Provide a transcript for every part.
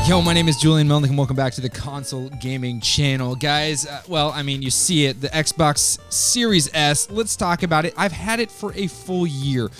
Yo, my name is Julian Melnick and welcome back to the Console Gaming Channel. Guys, you see it, the Xbox Series S. Let's talk about it. I've had it for a full year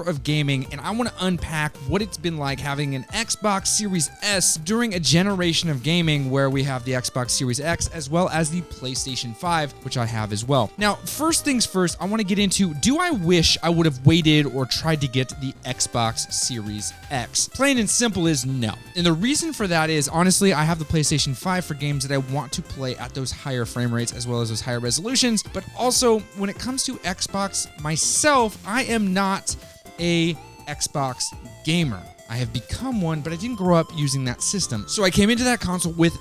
of gaming, and I want to unpack what it's been like having an Xbox Series S during a generation of gaming where we have the Xbox Series X as well as the PlayStation 5, which I have as well. Now, first things first, I want to get into, do I wish I would have waited or tried to get the Xbox Series X? Plain and simple is no. And the reason for that is, honestly, I have the PlayStation 5 for games that I want to play at those higher frame rates as well as those higher resolutions. But also, when it comes to Xbox myself, I am not a Xbox gamer. I have become one, but I didn't grow up using that system. So I came into that console with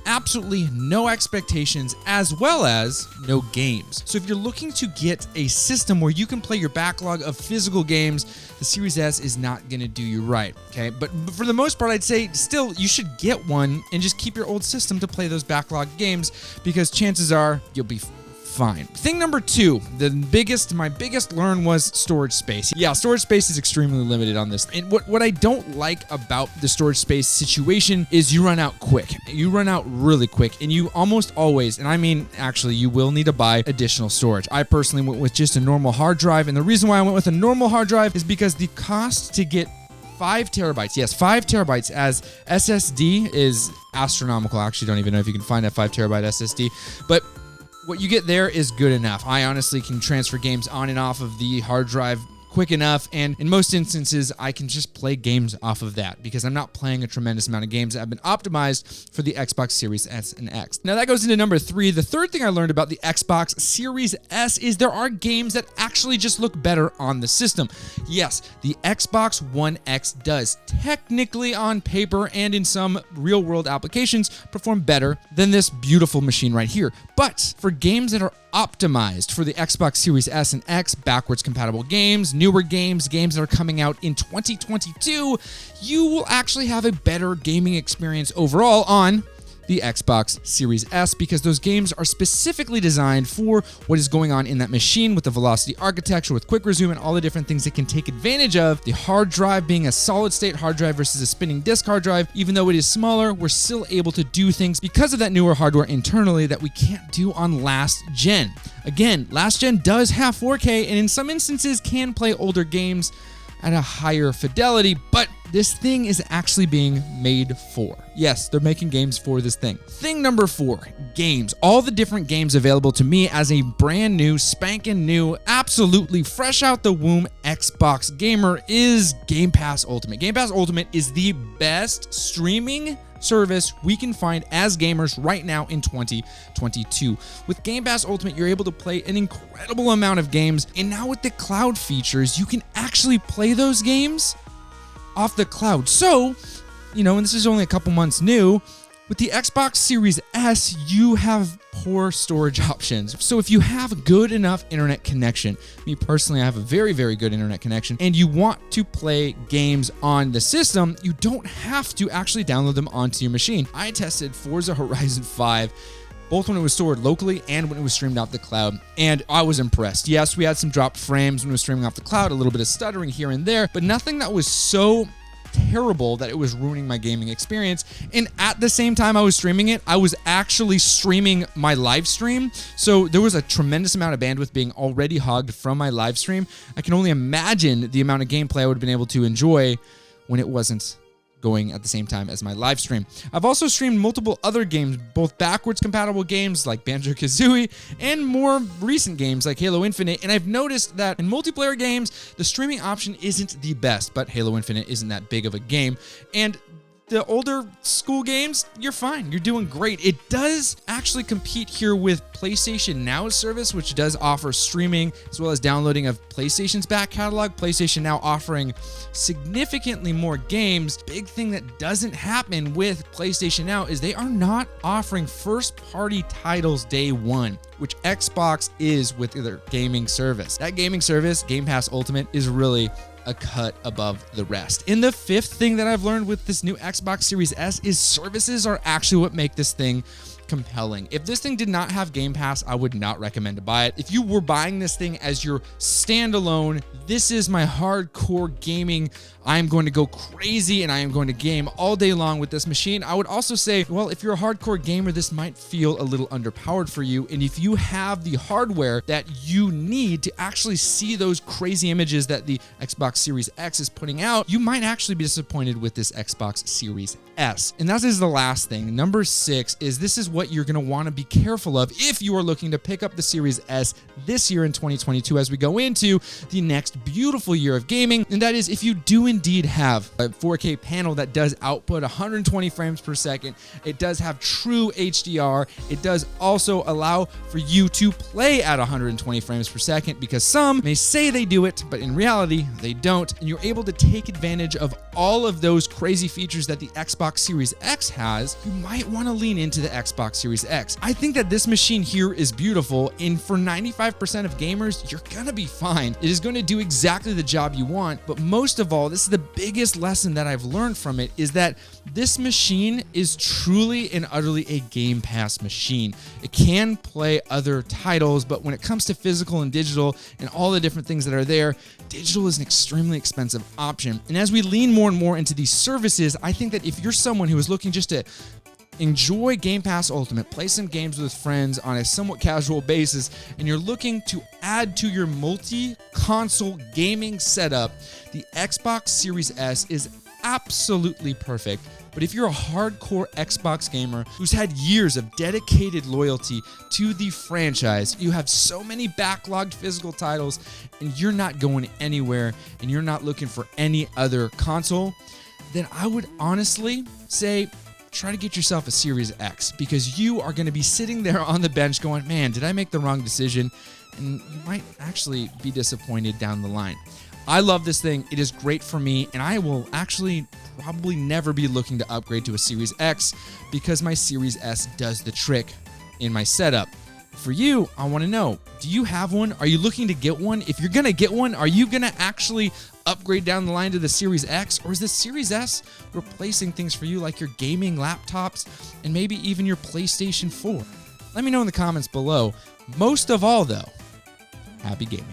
absolutely no expectations, as well as no games. So if you're looking to get a system where you can play your backlog of physical games, the Series S is not going to do you right, okay? But for the most part, I'd say still you should get one and just keep your old system to play those backlog games, because chances are you'll be fine. Thing number two, my biggest learn was storage space. Yeah, storage space is extremely limited on this. And what I don't like about the storage space situation is you run out quick. You run out really quick, and you almost always, and I mean, actually, you will need to buy additional storage. I personally went with just a normal hard drive, and the reason why I went with a normal hard drive is because the cost to get 5 terabytes. Yes, 5 terabytes as SSD is astronomical. I actually don't even know if you can find that 5 terabyte SSD, but what you get there is good enough. I honestly can transfer games on and off of the hard drive quick enough, and in most instances, I can just play games off of that because I'm not playing a tremendous amount of games that have been optimized for the Xbox Series S and X. Now that goes into number 3. The third thing I learned about the Xbox Series S is there are games that actually just look better on the system. Yes, the Xbox One X does technically on paper and in some real-world applications perform better than this beautiful machine right here. But for games that are optimized for the Xbox Series S and X, backwards compatible games, newer games, games that are coming out in 2022, you will actually have a better gaming experience overall on the Xbox Series S, because those games are specifically designed for what is going on in that machine with the velocity architecture, with quick resume, and all the different things it can take advantage of. The hard drive being a solid state hard drive versus a spinning disk hard drive, even though it is smaller, we're still able to do things because of that newer hardware internally that we can't do on last gen. Again, last gen does have 4K and in some instances can play older games at a higher fidelity, but this thing is actually being made for. Yes, they're making games for this thing. Thing number 4, games. All the different games available to me as a brand new, spanking new, absolutely fresh out the womb Xbox gamer is Game Pass Ultimate. Game Pass Ultimate is the best streaming service we can find as gamers right now in 2022. With Game Pass Ultimate, you're able to play an incredible amount of games, and now with the cloud features, you can actually play those games off the cloud. So, and this is only a couple months new, with the Xbox Series S, you have poor storage options. So if you have good enough internet connection, me personally, I have a very, very good internet connection, and you want to play games on the system, you don't have to actually download them onto your machine. I tested Forza Horizon 5, both when it was stored locally and when it was streamed off the cloud, and I was impressed. Yes, we had some dropped frames when it was streaming off the cloud, a little bit of stuttering here and there, but nothing that was so terrible that it was ruining my gaming experience. And at the same time I was streaming it, I was actually streaming my live stream, so there was a tremendous amount of bandwidth being already hogged from my live stream. I can only imagine the amount of gameplay I would have been able to enjoy when it wasn't going at the same time as my live stream. I've also streamed multiple other games, both backwards compatible games like Banjo-Kazooie and more recent games like Halo Infinite, and I've noticed that in multiplayer games, the streaming option isn't the best, but Halo Infinite isn't that big of a game, and the older school games, you're fine. You're doing great. It does actually compete here with PlayStation Now's service, which does offer streaming as well as downloading of PlayStation's back catalog. PlayStation Now offering significantly more games. Big thing that doesn't happen with PlayStation Now is they are not offering first-party titles day one, which Xbox is with their gaming service. That gaming service, Game Pass Ultimate, is really a cut above the rest. And the fifth thing that I've learned with this new Xbox Series S is services are actually what make this thing compelling. If this thing did not have Game Pass, I would not recommend to buy it. If you were buying this thing as your standalone, this is my hardcore gaming, I'm going to go crazy and I am going to game all day long with this machine, I would also say, well, if you're a hardcore gamer, this might feel a little underpowered for you. And if you have the hardware that you need to actually see those crazy images that the Xbox Series X is putting out, you might actually be disappointed with this Xbox Series S. And that is the last thing. Number 6 is this is what you're going to want to be careful of if you are looking to pick up the Series S this year in 2022 as we go into the next beautiful year of gaming. And that is if you do indeed have a 4K panel that does output 120 frames per second, it does have true HDR, it does also allow for you to play at 120 frames per second, because some may say they do it, but in reality, they don't. And you're able to take advantage of all of those crazy features that the Xbox Series X has. You might want to lean into the Xbox Series X. I think that this machine here is beautiful, and for 95% of gamers, you're gonna be fine. It is going to do exactly the job you want, but most of all, this is the biggest lesson that I've learned from it, is that this machine is truly and utterly a Game Pass machine. It can play other titles, but when it comes to physical and digital and all the different things that are there, digital is an extremely expensive option. And as we lean more and more into these services, I think that if you're someone who is looking just to enjoy Game Pass Ultimate, play some games with friends on a somewhat casual basis, and you're looking to add to your multi-console gaming setup, the Xbox Series S is absolutely perfect. But if you're a hardcore Xbox gamer who's had years of dedicated loyalty to the franchise, you have so many backlogged physical titles, and you're not going anywhere, and you're not looking for any other console, then I would honestly say try to get yourself a Series X, because you are going to be sitting there on the bench going, man, did I make the wrong decision? And you might actually be disappointed down the line. I love this thing. It is great for me, and I will actually probably never be looking to upgrade to a Series X because my Series S does the trick in my setup. For you, I want to know, do you have one? Are you looking to get one? If you're going to get one, are you going to actually upgrade down the line to the Series X? Or is the Series S replacing things for you like your gaming laptops and maybe even your PlayStation 4? Let me know in the comments below. Most of all, though, happy gaming.